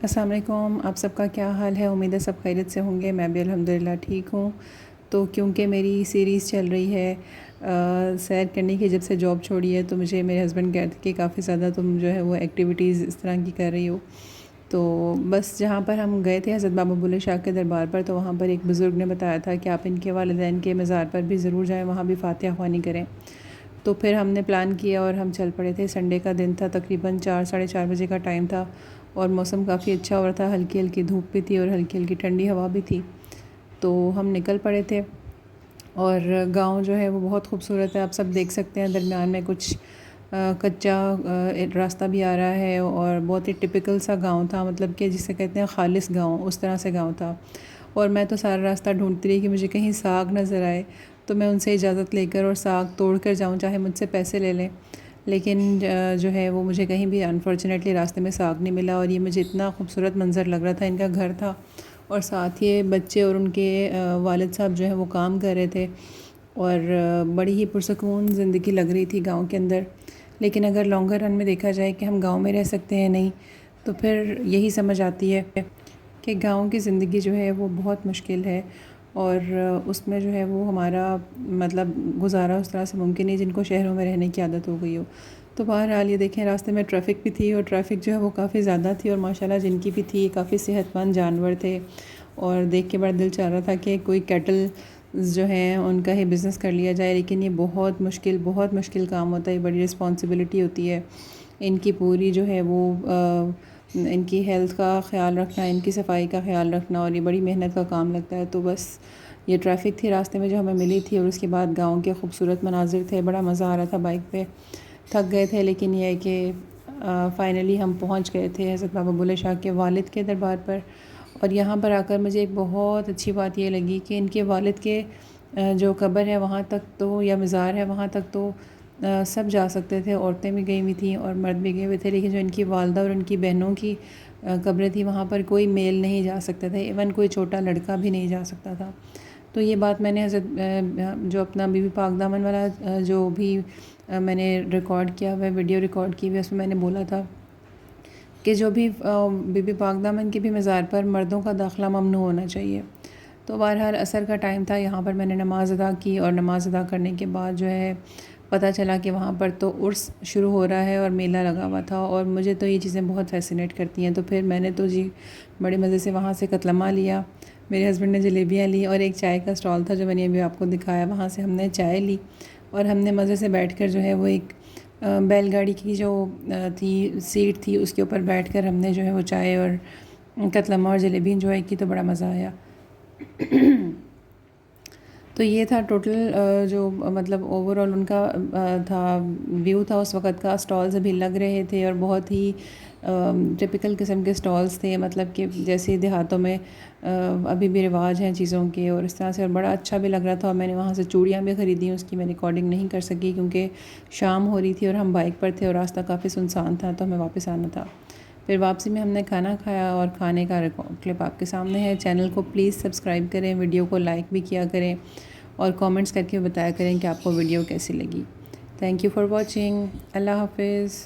السلام علیکم، آپ سب کا کیا حال ہے؟ امید ہے سب خیریت سے ہوں گے۔ میں بھی الحمدللہ ٹھیک ہوں۔ تو کیونکہ میری سیریز چل رہی ہے سیر کرنے کی، جب سے جاب چھوڑی ہے، تو مجھے میرے ہسبینڈ کہتے کہ کافی زیادہ تم جو ہے وہ ایکٹیویٹیز اس طرح کی کر رہی ہو۔ تو بس جہاں پر ہم گئے تھے حضرت بابا بلے شاہ کے دربار پر، تو وہاں پر ایک بزرگ نے بتایا تھا کہ آپ ان کے والدین کے مزار پر بھی ضرور جائیں، وہاں بھی فاتحہ خوانی کریں۔ تو پھر ہم نے پلان کیا اور ہم چل پڑے تھے۔ سنڈے کا دن تھا، تقریباً 4 ساڑھے 4 بجے کا ٹائم تھا اور موسم کافی اچھا ہو رہا تھا، ہلکی ہلکی دھوپ بھی تھی اور ہلکی ہلکی ٹھنڈی ہوا بھی تھی۔ تو ہم نکل پڑے تھے اور گاؤں جو ہے وہ بہت خوبصورت ہے، آپ سب دیکھ سکتے ہیں۔ درمیان میں کچھ کچا راستہ بھی آ رہا ہے اور بہت ہی ٹپیکل سا گاؤں تھا، مطلب کہ جسے کہتے ہیں خالص گاؤں، اس طرح سے گاؤں تھا۔ اور میں تو سارا راستہ ڈھونڈتی رہی کہ مجھے کہیں ساگ نظر آئے تو میں ان سے اجازت لے کر اور ساگ توڑ کر جاؤں، چاہے مجھ سے پیسے لے لیں، لیکن جو ہے وہ مجھے کہیں بھی انفارچونیٹلی راستے میں ساگ نہیں ملا۔ اور یہ مجھے اتنا خوبصورت منظر لگ رہا تھا، ان کا گھر تھا اور ساتھ یہ بچے اور ان کے والد صاحب جو ہیں وہ کام کر رہے تھے اور بڑی ہی پرسکون زندگی لگ رہی تھی گاؤں کے اندر۔ لیکن اگر لانگر رن میں دیکھا جائے کہ ہم گاؤں میں رہ سکتے ہیں نہیں، تو پھر یہی سمجھ آتی ہے کہ گاؤں کی زندگی جو ہے وہ بہت مشکل ہے اور اس میں جو ہے وہ ہمارا مطلب گزارا اس طرح سے ممکن نہیں جن کو شہروں میں رہنے کی عادت ہو گئی ہو۔ تو بہرحال یہ دیکھیں، راستے میں ٹریفک بھی تھی اور ٹریفک جو ہے وہ کافی زیادہ تھی، اور ماشاءاللہ جن کی بھی تھی کافی صحت مند جانور تھے اور دیکھ کے بڑا دل چاہ رہا تھا کہ کوئی کیٹل جو ہیں ان کا ہی بزنس کر لیا جائے، لیکن یہ بہت مشکل کام ہوتا ہے، یہ بڑی رسپانسبلٹی ہوتی ہے۔ ان کی پوری جو ہے وہ ان کی ہیلتھ کا خیال رکھنا، ان کی صفائی کا خیال رکھنا، اور یہ بڑی محنت کا کام لگتا ہے۔ تو بس یہ ٹریفک تھی راستے میں جو ہمیں ملی تھی، اور اس کے بعد گاؤں کے خوبصورت مناظر تھے، بڑا مزہ آ رہا تھا بائک پہ۔ تھک گئے تھے لیکن یہ ہے کہ فائنلی ہم پہنچ گئے تھے حضرت بابا بلے شاہ کے والد کے دربار پر۔ اور یہاں پر آ کر مجھے ایک بہت اچھی بات یہ لگی کہ ان کے والد کے جو قبر ہے وہاں تک تو، یا مزار ہے وہاں تک تو سب جا سکتے تھے، عورتیں بھی گئی ہوئی تھیں اور مرد بھی گئے ہوئے تھے، لیکن جو ان کی والدہ اور ان کی بہنوں کی قبریں تھیں وہاں پر کوئی میل نہیں جا سکتا تھا، ایون کوئی چھوٹا لڑکا بھی نہیں جا سکتا تھا۔ تو یہ بات میں نے حضرت جو اپنا بی بی پاک دامن والا جو بھی میں نے ریکارڈ کیا ہوا ہے، ویڈیو ریکارڈ کی ہوئی ہے، اس میں میں نے بولا تھا کہ جو بھی بی بی پاک دامن کے بھی مزار پر مردوں کا داخلہ ممنوع ہونا چاہیے۔ تو بہرحال عصر کا ٹائم تھا، یہاں پر میں نے نماز ادا کی اور نماز ادا کرنے کے بعد جو ہے پتہ چلا کہ وہاں پر تو عرس شروع ہو رہا ہے اور میلہ لگا ہوا تھا، اور مجھے تو یہ چیزیں بہت فیسینیٹ کرتی ہیں۔ تو پھر میں نے تو بڑے مزے سے وہاں سے قتلمہ لیا، میرے ہسبینڈ نے جلیبیاں لی، اور ایک چائے کا اسٹال تھا جو میں نے ابھی آپ کو دکھایا، وہاں سے ہم نے چائے لی اور ہم نے مزے سے بیٹھ کر جو ہے وہ ایک بیل گاڑی کی جو تھی سیٹ تھی اس کے اوپر بیٹھ کر ہم نے جو ہے وہ چائے اور قتلمہ اور جلیبی انجوائے کی، تو بڑا مزہ آیا۔ تو یہ تھا ٹوٹل جو مطلب اوور آل ان کا تھا ویو تھا اس وقت کا۔ اسٹالز ابھی لگ رہے تھے اور بہت ہی ٹپیکل قسم کے اسٹالز تھے، مطلب کہ جیسے دیہاتوں میں ابھی بھی رواج ہیں چیزوں کے، اور اس طرح سے، اور بڑا اچھا بھی لگ رہا تھا۔ اور میں نے وہاں سے چوڑیاں بھی خریدیں، اس کی میں ریکارڈنگ نہیں کر سکی کیونکہ شام ہو رہی تھی اور ہم بائک پر تھے اور راستہ کافی سنسان تھا، تو ہمیں واپس آنا تھا۔ پھر واپسی میں ہم نے کھانا کھایا اور کھانے کا کلپ آپ کے سامنے ہے۔ چینل کو پلیز سبسکرائب کریں، ویڈیو کو لائک بھی کیا کریں اور کامنٹس کر کے بتایا کریں کہ آپ کو ویڈیو کیسی لگی۔ Thank you for watching. اللہ حافظ۔